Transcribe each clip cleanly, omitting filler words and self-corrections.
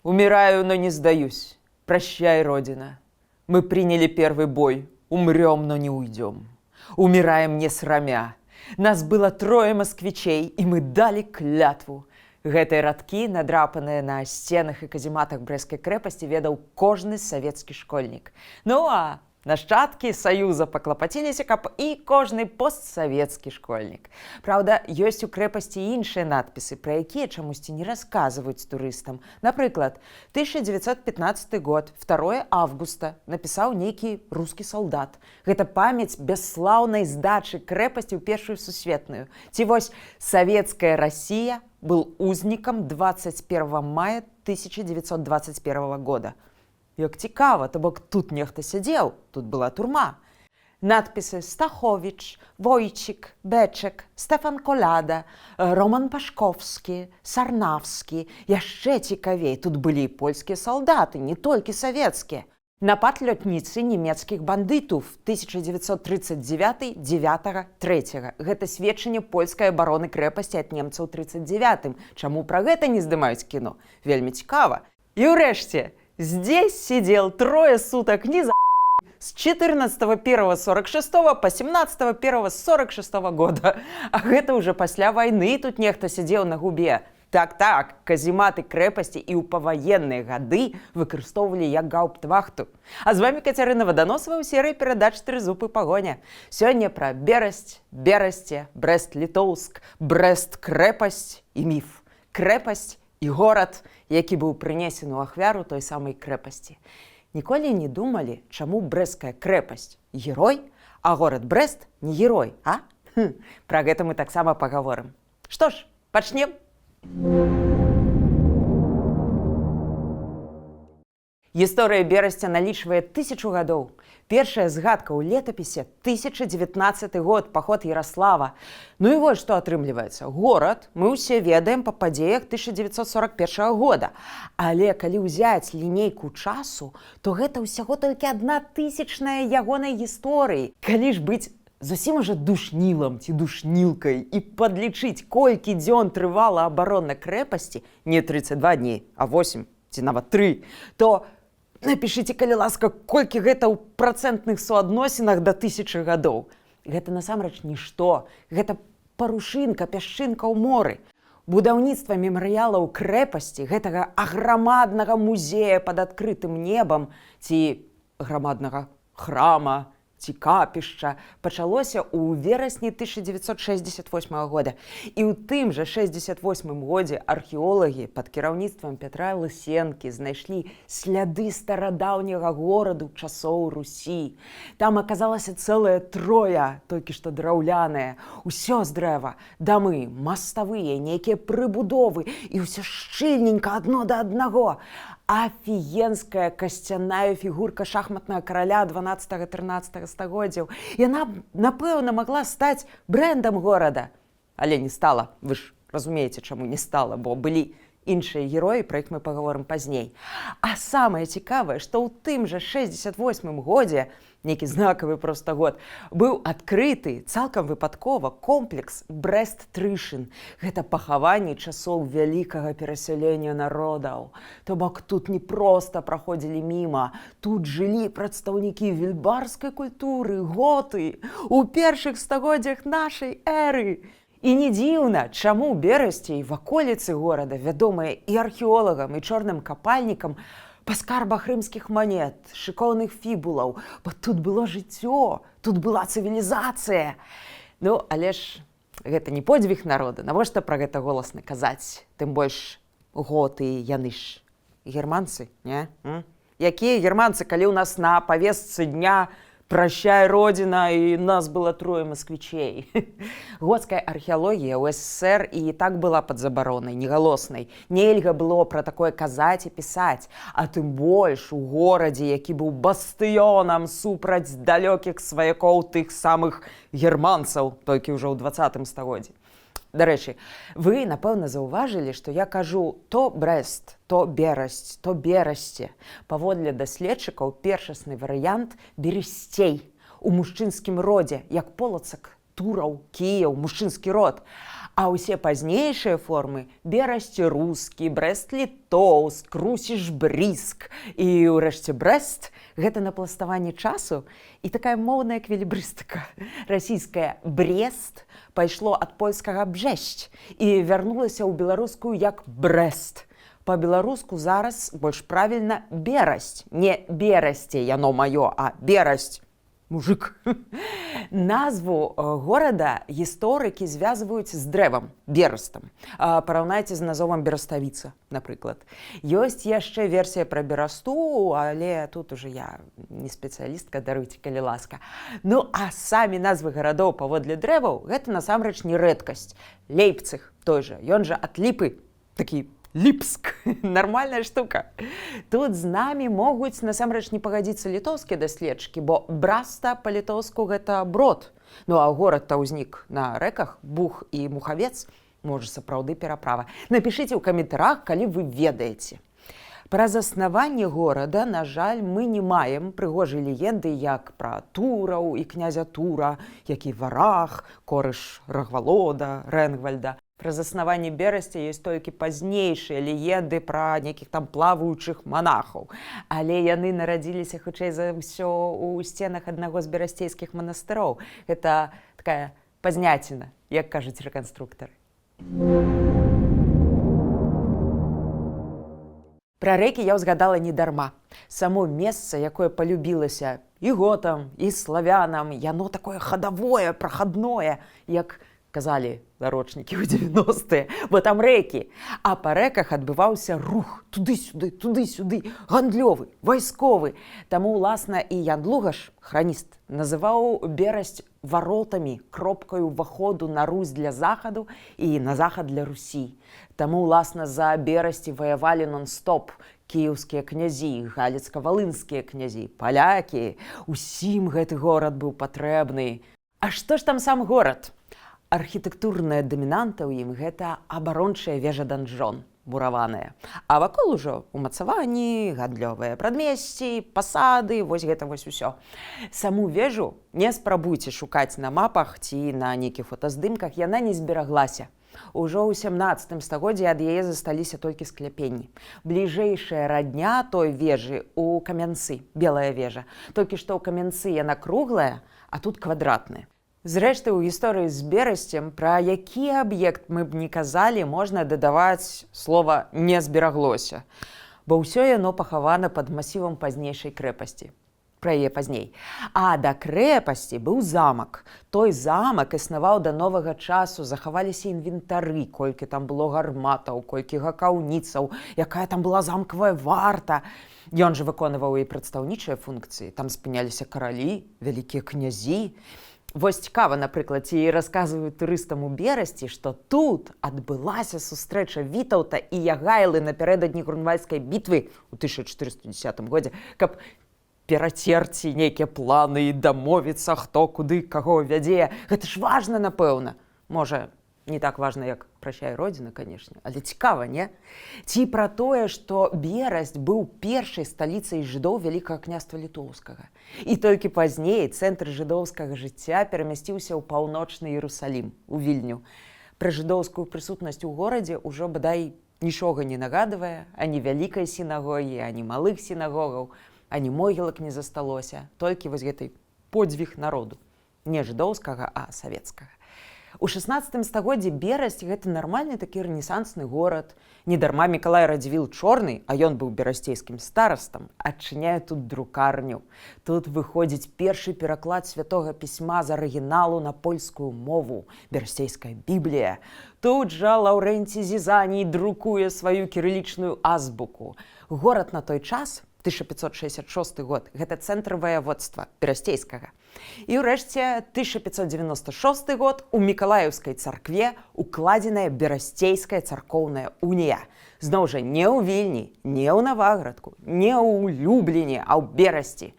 Умираю, но не сдаюсь. Прощай, Родина. Мы приняли первый бой. Умрем, но не уйдем. Умираем не срамя. Нас было 3 москвичей, и мы дали клятву. Гэтыя радкі, надрапаныя на сценах і казематах Брэсцкай крэпасці, ведаў кожны савецкі школьнік. Ну а нашчадкі Саюза паклапаціліся, каб і кожны постсавецкі школьнік. Праўда, ёсць у крэпасці іншыя надпісы, пра якія чамусьці не расказваюць турыстам. Напрыклад, 1915 год, 2 августа, напісаў нейкі рускі салдат. Гэта памяць бясслаўнай здачы крэпасці ў Першую сусветную. Ці вось савецкая Расія был узнікам 21 мая 1921 года. Як цікава, то бок тут нехта сядзеў, тут была турма. Надпісы Стахович, Войчик, Бечек, Стефан Коляда, Роман Пашковскі, Сарнавскі. Яшчэ цікавей, тут былі і польскія салдаты, не толькі савецкія. Напад лётніцы нямецкіх бандытаў 1939-9-3. Гэта сведчанне польскай абароны крэпасці ад немцаў 39-м. Чаму пра гэта не здымаюць кіно? Вельмі цікава. І ўрэшце, здесь сидел 3 суток не за с 14.01.46 по 17.01.46 года. А гэта уже пасля вайны тут нехта сидзеў на губе. Так, казематы крэпасці і ў паваенныя гады выкарыстоўвалі як гауптвахту. А з вами Кацярына Ваданосава ў серыі перадач «Трызуб і пагоня». Сёння пра Берасць, Берасце, Брэст-Літоўск, Брэст-крэпасць і міф. Крэпасць і горад, які быў прынесены ў ахвяру той самай крэпасці. Ніколі не думалі, чаму Брэсцкая крэпасць герой, а горад Брэст не герой, а? Пра гэта мы таксама пагаворым. Што ж, пачнем? Гісторыя Берасця налічвае 1000 гадоў. Першая згадка ў летапісе 1019 год, паход Яраслава. Ну і вось што атрымліваецца. Горад мы ўсе ведаем па падзеях 1941 года. Але калі ўзяць лінейку часу, то гэта ўсяго толькі 1/1000 ягонай гісторыі. Калі ж быць зусім уже душнілам ці душнілкай і падлічыць, колькі дзён трывала абарона крэпасці, не 32 дні, а 8 ці нават 3, то напішыце, калі ласка, колькі гэта ў працэнтных суадносінах да 1000 гадоў. Гэта насамрэч нішто. Гэта парушынка, пясчынка ў моры. Будаўніцтва мемарыялаў крэпасці, гэтага аграмаднага музея пад адкрытым небам ці грамаднага храма, ці капішча, пачалося ў верасні 1968 года. І ў тым жа 68 годзе археолагі пад кіраўніцтвам Пятра Лысенкі знайшлі сляды старадаўняга гораду часоў Русі. Там аказалася цэлая троя, толькі што драўляная. Усё з дрэва, дамы, маставыя, нейкія прыбудовы, і ўсё шчыльненька адно да аднаго. Афігенская касцяная фігурка шахматнага караля 12-13 стагоддзяў. Яна, напэўна, магла стаць брэндам горада. Але не стала. Вы ж разумееце, чаму не стала, бо былі іншыя героі, пра іх мы пагаворым пазней. А самае цікавае, што ў тым жа 68 годзе, нейкі знакавы проста год, быў адкрыты цалкам выпадкова комплекс Брэст-Трышын. Гэта пахаванне часоў вялікага перасялення народаў. То бок тут не проста праходзілі міма, тут жылі прадстаўнікі вільбарскай культуры, готы, у першых стагоддзях нашай эры. І не дзіўна, чаму Берасці і ваколіцы горада, вядомыя і археолагам, і чорным капальнікам, па скарбах рымскіх манет, шыкоўных фібулаў, бо тут было жыццё, тут была цывілізацыя. Ну, але ж гэта не подзвіг народа, навошта пра гэта голасна казаць? Тым больш готы, яны ж германцы, не? Якія германцы, калі ў нас на павестцы дня «Прощай, Родина», и нас было 3 москвичей. Готская археологія ў СССР і так была пад забаронай, негалоснай. Нельга было пра такое казаць і пісаць, а тым больш у горадзе, які быў бастыёнам супраць далёкіх сваякоў тых самых германцаў, толькі ўжо ў 20 стагоддзі. Дарэчы, вы, напэўна, заўважылі, што я кажу то Брэст, то Берасць, то Берасце. Паводле даследчыкаў першасны варыянт Бересцей у мужчынскім родзе, як Полацак, Тураў, Кіяў, мужчынскі род. А ўсе пазнейшыя формы Берасць-Рускі, Брэст-Літоўск, Русіш-Бріск і ўрэшце Брэст гэта напластаванне часу і такая моўная эквілібрыстыка. Расійскае Брест пайшло ад польскага Бжэсць і вярнулася ў беларускую як Брэст. Па-беларуску зараз больш правільна Берасць, не Берасце, яно маё, а Берасць. Мужик. Назву горада гісторыкі звязваюць з дрэвам, берастам. Параўнайце з назовам Бераставіца, напрыклад. Ёсць яшчэ версія пра Берасту, але тут уже я не спецыялістка, даруйце, калі ласка. Ну, а самі назвы гарадоў паводле дрэваў гэта насамрэч не рэдкасць. Лейпцыг той жа, ён жа ад ліпы, такі Ліпск. Нормальная штука. Тут з намі могуць насамрэч не пагадзіцца літоўскія даследчыкі, бо Браста па-літоўску гэта брод. Ну а горад-то ўзнік на рэках Буг і Мухавец. Можа, сапраўды пераправа. Напішыце ў каментарах, калі вы ведаеце. Пра заснаванне горада, на жаль, мы не маем прыгожай легенды, як пра Тураў і князя Тура, які вараг, корыш Рагвалода, Рэнгвальда. Пра заснаванне Берасця ёсць толькі пазнейшыя легенды пра нейкіх там плаваючых манахаў. Але яны нарадзіліся хутчэй за ўсё ў сценах аднаго з берасцейскіх манастыроў. Гэта такая пазняціна, як кажуць рэканструктары. Пра рэкі я ўзгадала не дарма. Само месца, якое палюбілася і готам, і славянам, яно такое хадавое, прахадное, як казалі зарочнікі ў 90-е, бо там рэкі. А па рэках адбываўся рух туды-сюды, туды-сюды, гандлёвы, вайсковы. Таму, уласна, і Ян Лугаш, храніст, называў Берасць варотамі, кропкаю ўваходу на Русь для захаду і на захад для Русі. Таму, уласна, за Берасці ваявалі нон-стоп кіеўскія князі, галіцка-валынскія князі, палякі. Усім гэты горад быў патрэбны. А што ж там сам горад? Архітэктурная дамінанта ў ім гэта абарончая вежа-данжон, мураваная. А вакол ужо умацаванні, гандлёвыя прадмесці, пасады, вось гэта вось усё. Саму вежу не спрабуйце шукаць на мапах ці на нейкіх фотаздымках, яна не збераглася. Ужо ў 17 стагоддзі ад яе засталіся толькі скляпенні. Бліжэйшая радня той вежы ў Камянцы, Белая вежа. Толькі што ў Камянцы яна круглая, а тут квадратная. Зрэшты, у гісторыі з Берасцем, пра які аб'ект мы б не казалі, можна дадаваць слова «не збераглося», бо ўсё яно пахавана пад масівам пазнейшай крэпасці. Пра яе пазней. А да крэпасці быў замак. Той замак існаваў да новага часу, захаваліся інвентары, колькі там было гарматаў, колькі гакаўніцаў, якая там была замкавая варта. Ён жа выконваў і прадстаўнічыя функцыі. Там спыняліся каралі, вялікія князі. Вось цікава, напрыклад, ці расказваюць турыстам у Берасці, што тут адбылася сустрэча Вітаўта і Ягайлы напярэдадні Грунвальдскай бітвы ў 1410 годзе, каб перацерці нейкія планы і дамовіцца, хто куды каго вядзе. Гэта ж важна, напэўна. Можа, не так важна, як «Прощай, Родзіна», канешне, але цікава, не? Ці пра тое, што Берасць быў першай сталіцай жыдоў Вялікага княства Літоўскага. І толькі пазней цэнтр жыдоўскага жыцця перамясціўся ў паўночны Іерусалім, у Вільню. Пра жыдоўскую прысутнасць у горадзе ўжо, бадай, нічога не нагадвае, ані вялікай сінагогі, ані малых сінагогаў, ані могілак не засталося, толькі вось гэтай подзвіг народу. Не жыдоўскага, а савецкага. У 16 стагоддзі Берасць – гэта нармальны такі рэнесансны горад. Недарма Мікалай Радзівіл Чорны, а ён быў берасцейскім старастам, адчыняе тут друкарню. Тут выходзіць першы пераклад святога пісьма з арыгіналу на польскую мову – берасцейская Біблія. Тут жа Лаўрэнцій Зізаній друкуе сваю кірылічную азбуку. Горад на той час, 1566 год, гэта цэнтр ваяводства берасцейскага. І ўрэшце 1596 год у Мікалаеўскай царкве укладзеная Берасцейская царкоўная унія. Зноў жа не ў Вільні, не ў Наваградку, не ў Любліне, а ў Берасці.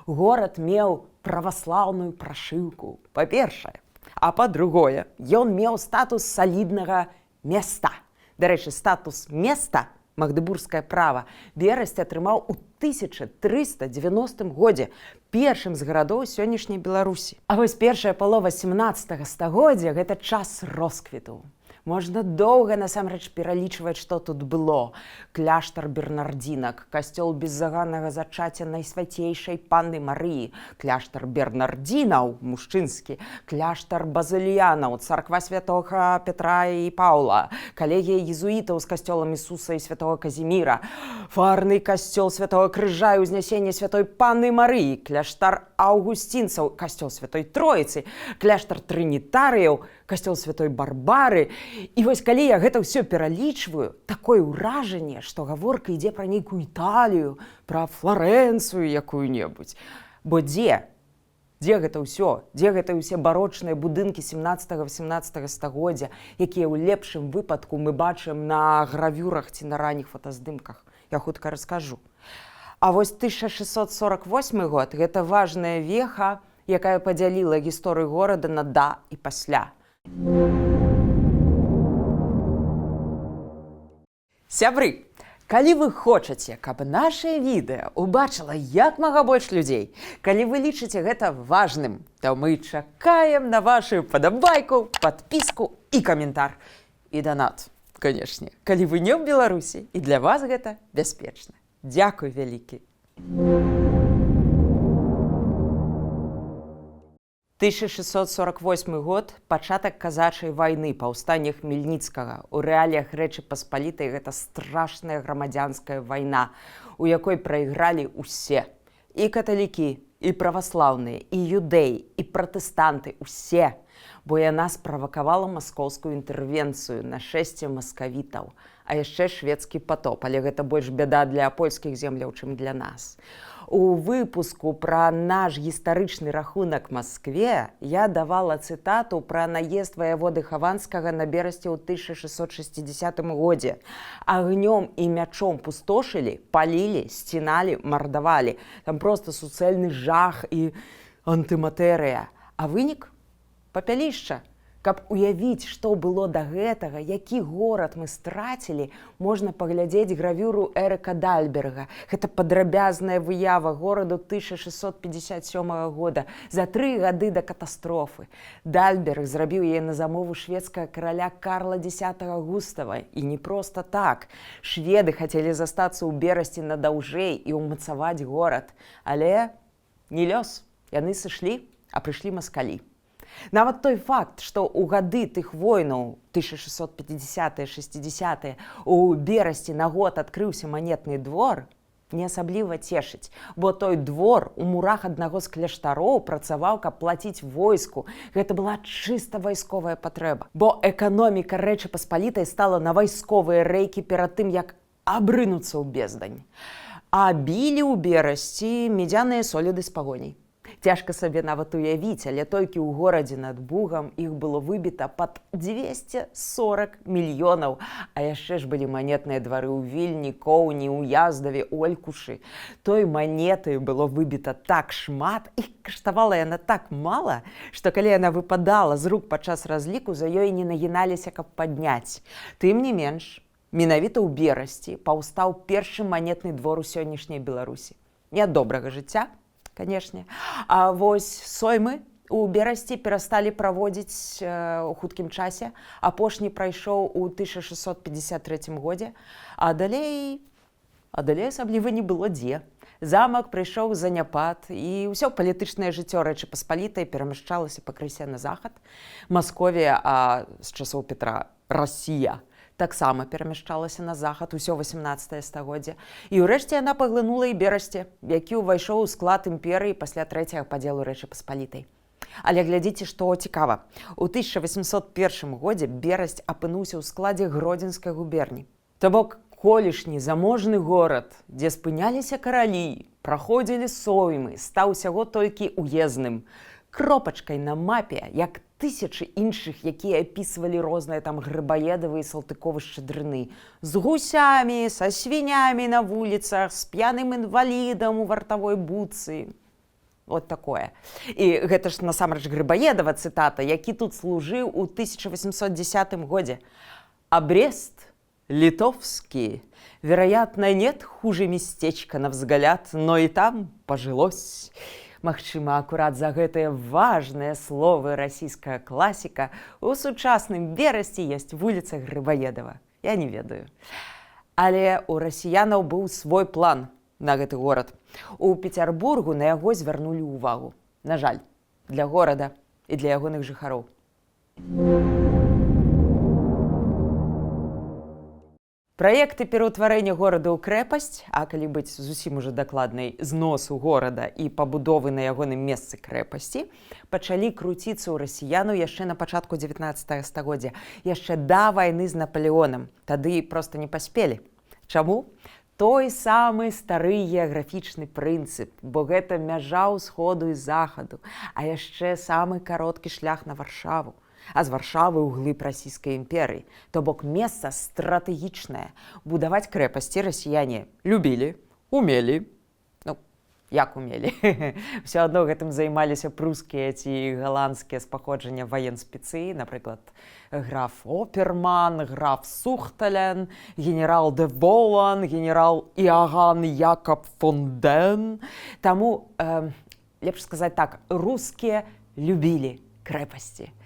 Горад меў праваслаўную прашыўку, па-першае. А па-другое, ён меў статус саліднага места. Дарэчы, статус места, магдыбургскае права, Берасць атрымаў у 1390 годзе, першым з гарадоў сённяшняй Беларусі. А вось першая палова 17 стагоддзя – гэта час росквіту. Можна доўга насамрэч пералічваць, што тут было. Кляштар бернардзінак, касцёл беззаганнага зачацця найсвяцейшай панны Марыі, кляштар бернардзінаў, мужчынскі, кляштар базыльянаў, царква святога Петра і Паўла, калегія езуітаў з касцёлам Ісуса і святого Казіміра, фарны касцёл святого Крыжа і ўзнясення святой панны Марыі, кляштар аўгусцінцаў, касцёл святой Троіцы, кляштар трынітарыяў, касцёл святой Барбары. І вось калі я гэта ўсё пералічваю, такое ўражанне, што гаворка ідзе пра нейкую Італію, пра Флорэнцыю якую-небудзь. Бо дзе гэта ўсё? Дзе гэта ўсе барочныя будынкі 17-18 стагоддзя, якія ў лепшым выпадку мы бачым на гравюрах ці на ранніх фотаздымках? Я хутка раскажу. А вось 1648 год – гэта важная веха, якая падзяліла гісторыю горада на да і пасля. Сябры, калі вы хочаце, каб нашае відэа убачыла як мага больш людзей, калі вы лічыце гэта важным, то мы чакаем на вашу падабайку, падпіску і каментар. І донат, канешне, калі вы не ў Беларусі, і для вас гэта бяспечна. Дзякуй вялікі. 1648 год – пачатак казачай вайны, паўстання Хмельніцкага. У рэаліях Рэчы Паспалітай гэта страшная грамадзянская вайна, у якой прайгралі ўсе. І каталікі, і праваслаўныя, і юдэі, і пратэстанты, усе. Бо яна справакавала маскоўскую інтэрвенцыю, нашэсце маскавітаў, а яшчэ шведскі патоп, але гэта больш бяда для польскіх земляў, чым для нас. У выпуску пра наш гістарычны рахунак Маскве я давала цытату пра наезд ваяводы Хаванскага на Берасце ў 1660 годзе. Агнём і мячом пустошылі, палілі, сціналі, мардавалі. Там проста суцэльны жах і антыматэрыя. А вынік? Папялішча. Каб уявіць, што было да гэтага, які горад мы страцілі, можна паглядзець гравюру Эрыка Дальберга. Гэта падрабязная выява гораду 1657 года, за 3 гады да катастрофы. Дальберг зрабіў яе на замову шведскага караля Карла X Густава. І не проста так. Шведы хацелі застацца ў Берасці надаўжэй і ўмацаваць горад. Але не лёс. Яны сышлі, а прыйшлі маскалі. Нават той факт, што ў гады тых войнаў 1650-60 у Берасці на год адкрыўся манетны двор, не асабліва цешыць, бо той двор у мурах аднаго з кляштароў працаваў, каб плаціць войску. Гэта была чыста вайсковая патрэба, бо эканоміка Рэчы Паспалітай стала на вайсковыя рэйкі перад тым, як абрынуцца ў бездань. А білі ў Берасці медзяныя соліды з пагоняй. Цяжка сабе нават уявіць, але толькі ў горадзе над Бугам іх было выбіта пад 240 мільёнаў. А яшчэ ж былі манетныя двары ў Вільні, Коўні, Уяздаве, Олькушы. Той манеты было выбіта так шмат, і каштавала яна так мала, што калі яна выпадала з рук падчас разліку, за ёй не нагіналіся, каб падняць. Тым не менш, менавіта ў Берасці паўстаў першы манетны двор у сённяшняй Беларусі. Нядобрага жыцця, канешне. А вось соймы у Берасці перасталі праводзіць у хуткім часе. Апошні прайшоў у 1653 годзе, а далей асабліва не было дзе. Замак прыйшоў заняпад, і ўсё палітычнае жыццё Рэчы Паспалітай перамяшчалася пакрысе на захад. Масковія, а з часоў Петра Расія, таксама перамяшчалася на захад, усё 18 стагоддзе. І ўрэшце яна паглынула і Берасце, які ўвайшоў у склад імперыі пасля трэцяга падзелу Рэчы Паспалітай. Але глядзіце, што цікава. У 1801 годзе Берасць апынуўся ў складзе Гродзенскай губерні. То бок колішні заможны горад, дзе спыняліся каралі, праходзілі соймы, стаў усяго толькі уездным. Кропачкай на мапе, як тысячы іншых, якія апісвалі розныя там грыбаедавыя і салтыковы шчадрыны. З гусямі, са свінямі на вуліцах, з п'яным інвалідам у вартавой будцы. Вот такое. І гэта ж насамрэч Грыбаедава цытата, які тут служыў у 1810 годзе. А Брест литовский, вероятно, нет хуже местечка на взгляд, но и там пожилось. Магчыма, акурат за гэтыя важныя словы расійская класіка у сучасным Берасці ёсць вуліца Грыбаедава. Я не ведаю. Але у расіянаў быў свой план на гэты горад. У Пецярбургу на яго звярнулі ўвагу. На жаль, для горада і для ягоных жыхароў. Праекты пераўтварэння горада ў крэпасць, а калі быць зусім ужо дакладнай, зносу горада і пабудовы на ягоным месцы крэпасці, пачалі круціцца ў расіянаў яшчэ на пачатку 19 стагоддзя, яшчэ да вайны з Напалеонам. Тады проста не паспелі. Чаму? Той самы стары геаграфічны прынцып, бо гэта мяжа ўсходу і захаду, а яшчэ самы кароткі шлях на Варшаву. А з Варшавы ў глыб расійскай імперыі. То бок месца стратэгічнае. Будаваць крэпасці расіяне любілі, умелі. Ну, як умелі? Все адно гэтым займаліся прускія ці галандскія з паходжання ваенспецыі, напрыклад, граф Оперман, граф Сухтален, генерал де Волан, генерал Иоганн Якоб фон Ден. Таму, лепш сказаць так, рускія любілі крэпасці.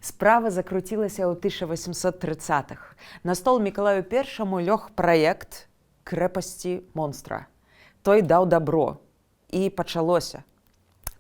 Справа закруцілася ў 1830-х. На стол Мікалаю I лёг праект крэпасці монстра. Той даў дабро. І пачалося.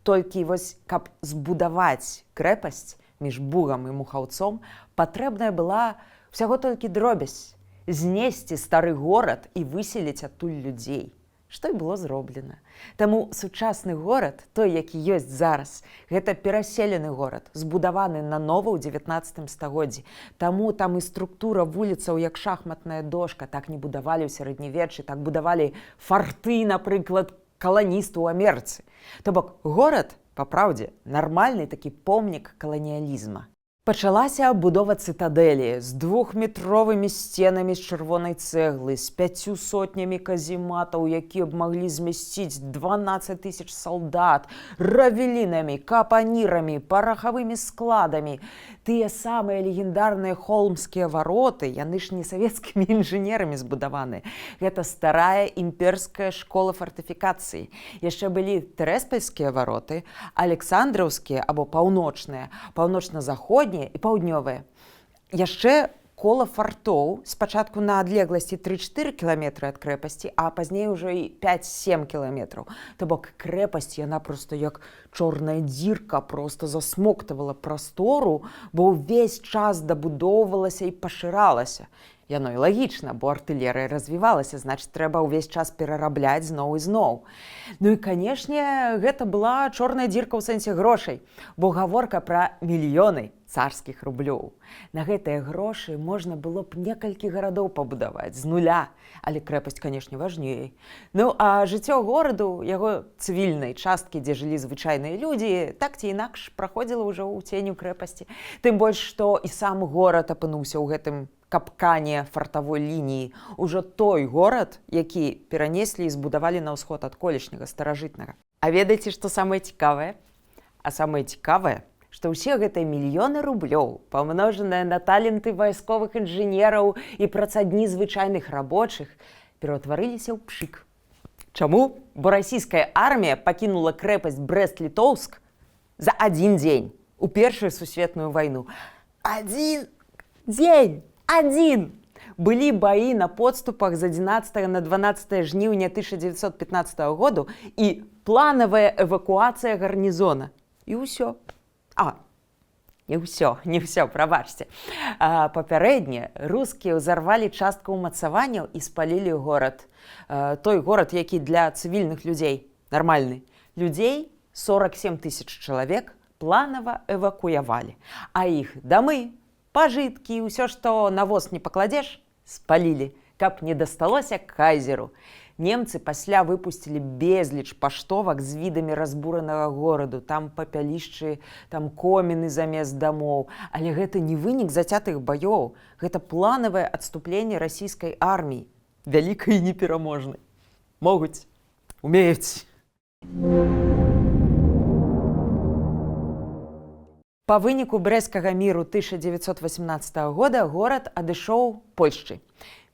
Толькі вось, каб збудаваць крэпасць між Бугам і Мухаўцом, патрэбная была ўсяго толькі дробязь. Знесці стары горад і выселіць адтуль людзей. Што і было зроблена. Таму сучасны горад, той, які ёсць зараз, гэта пераселены горад, збудаваны нанова ў 19 стагоддзі. Таму там і структура вуліцаў, як шахматная дошка, так не будавалі ў сярэднявеччы, так будавалі фарты, напрыклад, каланістаў у Амерыцы. То бок горад, па праўдзе, нармальны такі помнік каланіялізма. Пачалася будова цытадэлі з 2-метровымі сценамі з чырвонай цэглы, з 5 сотнямі казематаў, якія б маглі змясціць 12 000 салдат, равелінамі, капанірамі, парахавымі складамі. Тыя самыя легендарныя холмскія вароты, яны ж не савецкімі інжынерамі збудаваны. Гэта старая імперская школа фартыфікацыі. Яшчэ былі тэрэспальскія вароты, александраўскія або паўночныя, паўночна-заходнія і паўднёвыя. Яшчэ кола фартоў, спачатку на адлегласці 3-4 кіламетры ад крэпасці, а пазней ужо і 5-7 кіламетраў. То бок крэпасць, яна проста як чорная дзірка, проста засмоктавала прастору, бо ўвесь час дабудоўвалася і пашыралася. Яно і лагічна, бо артылерыя развівалася, значыць, трэба ўвесь час перарабляць зноў і зноў. Ну і, канешне, гэта была чорная дзірка ў сэнсе грошай, бо гаворка пра мільёны царскіх рублёў. На гэтыя грошы можна было б некалькі гарадоў пабудаваць з нуля, але крэпасць, канешне, важней. Ну, а жыццё гораду, яго цывільнай часткі, дзе жылі звычайныя людзі, так ці інакш праходзіла ўжо ў ценю крэпасці. Тым больш, што і сам горад апынуўся ў гэтым капкане фартавой лініі. Ужо той горад, які перанеслі і збудавалі на ўсход ад колішняга старажытнага. А ведаеце, што самае цікавае? А самае цікавае, што ўсе гэтыя мільёны рублёў, памножаныя на таленты вайсковых інжынераў і працадні звычайных рабочых, пераўтварыліся ў пшык. Чаму? Бо расійская армія пакінула крэпасць Брэст-Літоўск за адзін дзень у Першую сусветную вайну. Адзін дзень! Адзін! Былі баі на подступах з 11 на 12 жніўня 1915 году і планавая эвакуацыя гарнізона. І ўсё. Не ўсё, прабачце. Папярэдне рускія ўзарвалі частку ўмацаванняў і спалілі горад. Той горад, які для цывільных людзей нармальны. Людзей 47 000 чалавек планава эвакуявалі. А іх дамы, пажыткі, ўсё, што на воз не пакладзеш, спалілі, каб не дасталося кайзеру. Немцы пасля выпусцілі безліч паштовак з відамі разбуранага гораду. Там папялішчы, там коміны замест дамоў. Але гэта не вынік зацятых баёў. Гэта планавае адступленне расійскай арміі. Вялікай і непераможнай. Могуць, умеюць. Па выніку брэсцкага міру 1918 года горад адышоў Польшчы.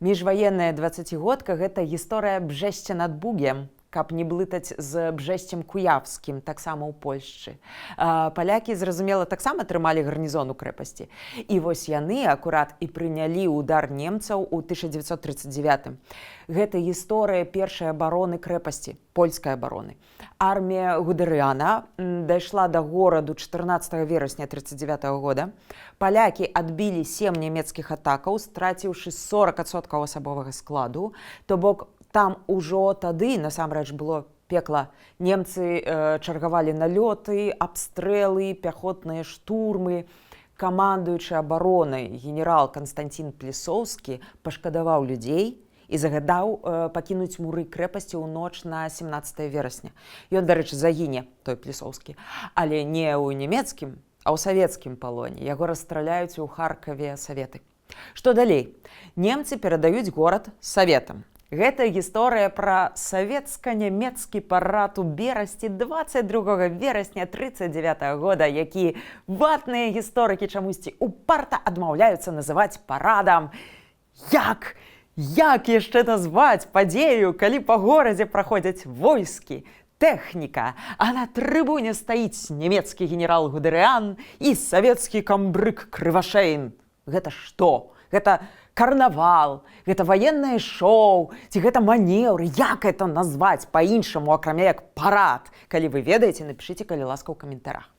Міжваенная 20-годка – гэта гісторыя Бжэсця над Бугiem. каб не блытаць з Бжэсцем Куявскім, таксама ў Польшчы. Палякі, зразумела, таксама трымалі гарнізон у крэпасці. І вось яны акурат і прынялі ўдар немцаў у 1939. Гэта гісторыя першай абароны крэпасці, польскай абароны. Армія Гудерыана дайшла да гораду 14 верасня 1939 года. Палякі адбілі 7 нямецкіх атакаў, страціўшы 40% асабовага складу. То бок там ужо тады, насамрэч, было пекла. Немцы чаргавалі налёты, абстрэлы, пяхотныя штурмы. Камандуючы абаронай генерал Канстантин Плісоўскі пашкадаваў людзей і загадаў пакінуць муры крэпасці ў ноч на 17 верасня. Ён, дарэчы, загіне, той Плісоўскі, але не ў нямецкім, а ў савецкім палоне. Яго расстраляюць у Харкаве саветы. Што далей? Немцы перадаюць горад саветам. Гэта гісторыя пра савецка-нямецкі парад у Берасці 22 верасня 1939 года, які ватныя гісторыкі чамусьці упарта адмаўляюцца называць парадам. Як яшчэ назваць падзею, калі па горадзе праходзяць войскі, тэхніка, а на трыбуне стаіць нямецкі генерал Гудерыан і савецкі камбрык Крывашэйн? Гэта што? Гэта карнавал, гэта ваеннае шоу, ці гэта манеўр? Як это назваць па-іншаму, акрамя як парад? Калі вы ведаеце, напішыце, калі ласка, ў каментарах.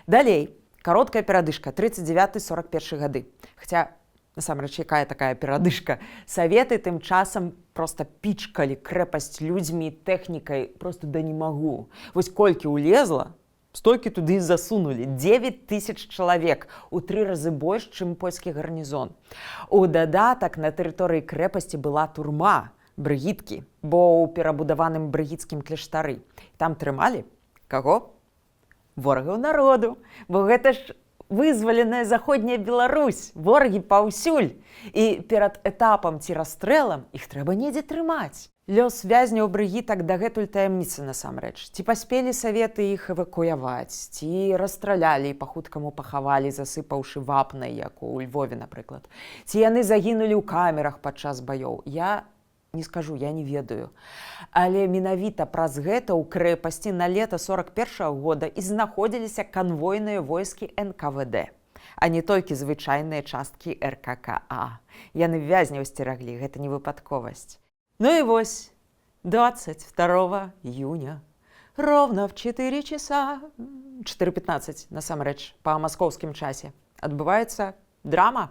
Далей, кароткая перадышка, 39-41 гады. Хаця, насамрэч, якая такая перадышка? Саветы тым часам проста пічкалі крэпасць людзьмі, тэхнікай, проста да не магу. Вось колькі ўлезла, столькі туды засунулі. 9000 чалавек, у 3 разы больш, чым польскі гарнізон. У дадатак на тэрыторыі крэпасці была турма, брыгіткі, бо ў перабудаваным брыгіцкім кляштары. Там трымалі каго? Ворагаў народу, бо гэта ж вызваленая заходняя Беларусь, ворагі паўсюль. І перад этапам ці расстрэлам іх трэба недзе трымаць. Лёс вязняў брыгітак дагэтуль таямніца насамрэч. Ці паспелі саветы іх эвакуяваць, ці расстралялі і па-хуткаму пахавалі, засыпаўшы вапнай, як у Львове, напрыклад. Ці яны загінулі ў камерах падчас баёў? Я не скажу, я не ведаю. Але менавіта праз гэта ў крэпасці на лета 41 года і знаходзіліся канвойныя войскі НКВД, а не толькі звычайныя часткі РККА. Яны вязняў сцераглі, гэта не выпадковасць. Ну и вось, 22 июня, ровно в 4 часа, 4:15, насамрэч, па маскоўскім часе, адбываецца драма.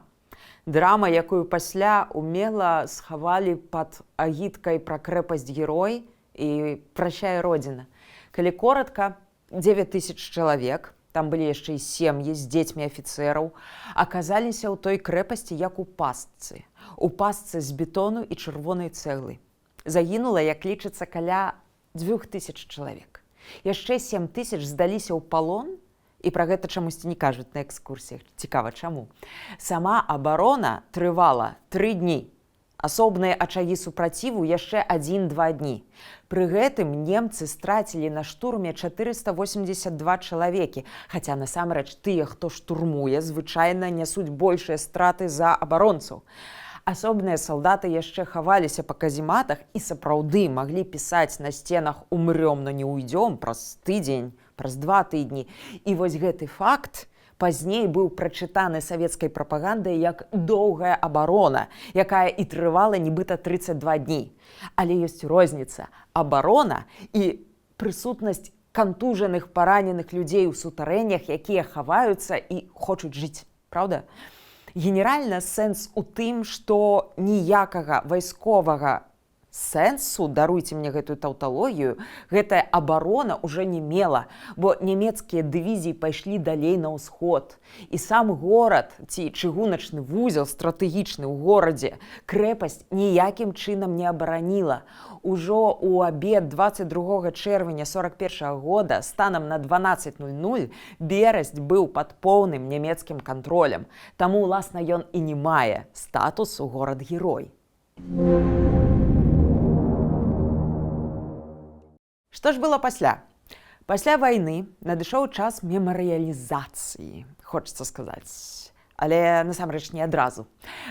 Драма, якую пасля умела схавалі пад агіткай пра крэпасць герой і «Прощай, Родина». Калі коротка, 9000 чалавек, там былі яшчэ і сем'і з дзецьмі афіцэраў, аказаліся ў той крэпасці як у пастцы. У пастцы з бетону і чырвонай цэглы. Загінула, як лічыцца, каля 2000 чалавек. Яшчэ 7000 здаліся ў палон, і пра гэта чамусьці не кажуць на экскурсіях. Цікава, чаму? Сама абарона трывала 3 дні. Асобныя ачагі супраціву яшчэ 1-2 дні. Пры гэтым немцы страцілі на штурме 482 чалавекі, хаця насамрэч тыя, хто штурмуе, звычайна нясуць большыя страты за абаронцаў. Асобныя салдаты яшчэ хаваліся па казематах і сапраўды маглі пісаць на сценах «Умрём, но не уйдём» праз тыдзень, праз 2 тыдні. І вось гэты факт пазней быў прачытаны савецкай прапагандай як доўгая абарона, якая і трывала нібыта 32 дні. Але ёсць розніца. Абарона і прысутнасць кантужаных, параненых людзей у сутарэннях, якія хаваюцца і хочуць жыць. Праўда? Генеральна сэнс у тым, што ніякага вайсковага сэнсу, даруйце мне гэтую таўталогію, гэтая абарона ўжо не мела, бо нямецкія дывізіі пайшлі далей на ўсход. І сам горад, ці чыгуначны вузел стратэгічны ў горадзе, крэпасць ніякім чынам не абараніла. Ужо ў абед 22 чэрвеня 41 года станам на 12:00 Берасць быў пад поўным нямецкім кантролем. Таму, уласна, ён і не мае статусу горад-герой. Што ж было пасля? Пасля вайны надышоў час мемарыялізацыі, хочацца сказаць. Але насамрэч не адразу.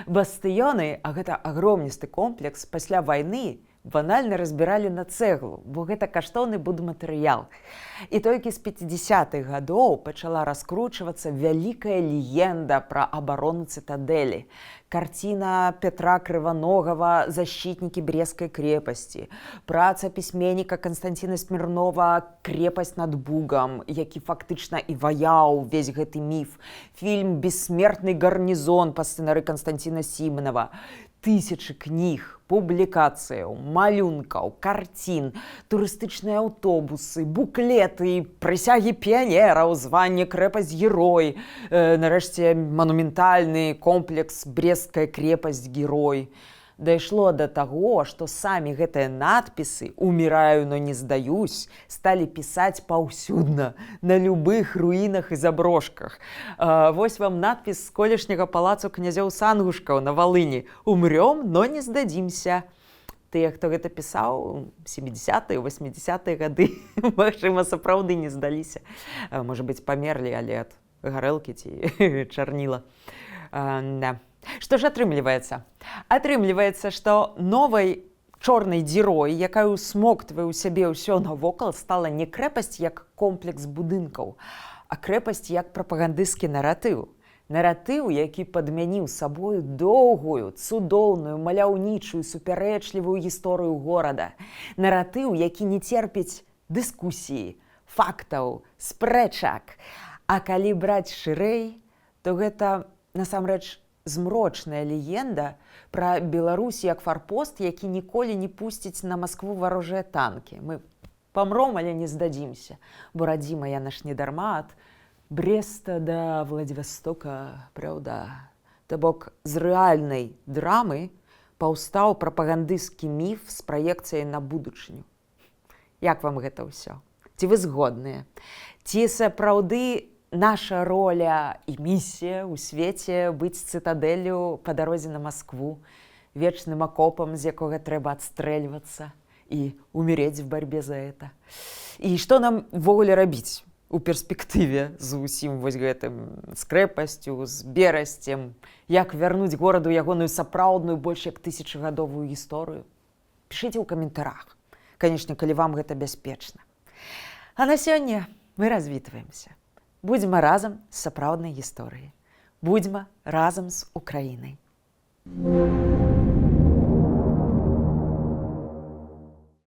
Бастыёны, а гэта агромністы комплекс, пасля вайны банальна разбіралі на цэглу, бо гэта каштоўны будматэрыял. І толькі з 50-х гадоў пачала раскручвацца вялікая легенда пра абарону цытадэлі. Карціна Петра Крываногава «Защитники Брестской крепости», праца пісьменніка Константина Смирнова «Крепость над Бугом», які фактычна і ваяў увесь гэты міф, фільм «Бессмертный гарнизон» па сцэнарыі Константина Симонова, тысячы кніг, публікацыяў, малюнкаў, карцін, турыстычныя аўтобусы, буклеты, прысягі піянераў, званне крэпасць-герой, нарэшце манументальны комплекс «Брестская крепость-герой». Дайшло да таго, што самі гэтыя надпісы «Умираю, но не сдаюсь» сталі пісаць паўсюдна, на любых руінах і заброшках. Вось вам надпіс з колішняга палацу князёў Сангушкаў на Валыні «Умрём, но не сдадимся». Тыя, хто гэта пісаў, 70-е, 80-е гады, магчыма, сапраўды не здаліся. Можа быць, памерлі, але ад гарэлкі ці чарніла. Да. Што ж атрымліваецца? Атрымліваецца, што новай чорнай дзірой, якая ўсмоктвае ў сябе ўсё навокал, стала не крэпасць як комплекс будынкаў, а крэпасць як прапагандысцкі наратыў. Наратыў, які падмяніў сабою доўгую, цудоўную, маляўнічую, супярэчлівую гісторыю горада. Наратыў, які не церпіць дыскусіі, фактаў, спрэчак. А калі браць шырэй, то гэта, насамрэч, змрочная легенда пра Беларусь як фарпост, які ніколі не пусціць на Маскву варожыя танкі. Мы памром, але не здадзімся, бо радзіма яна ж не дарма ад Бреста да Владивостока, праўда. То бок з рэальнай драмы паўстаў прапагандысцкі міф з праекцыяй на будучыню. Як вам гэта ўсё? Ці вы згодныя? Ці сапраўды наша роля і місія ў свеце быць цытадэллю па дарозе на Маскву, вечным акопам, з якога трэба адстрэльвацца і умерець в барьбе за это? І што нам ввогуле рабіць у перспектыве з усім вось гэтым, з крэпасцю, з берасцем? Як вярнуць гораду ягоную сапраўдную, больш як тысячагадовую гісторыю? Пішыце ў каментарах. Канешне, калі вам гэта бяспечна. А на сёння мы развітваемся. Будзьма разам з сапраўднай гісторыяй. Будзьма разам з Украінай.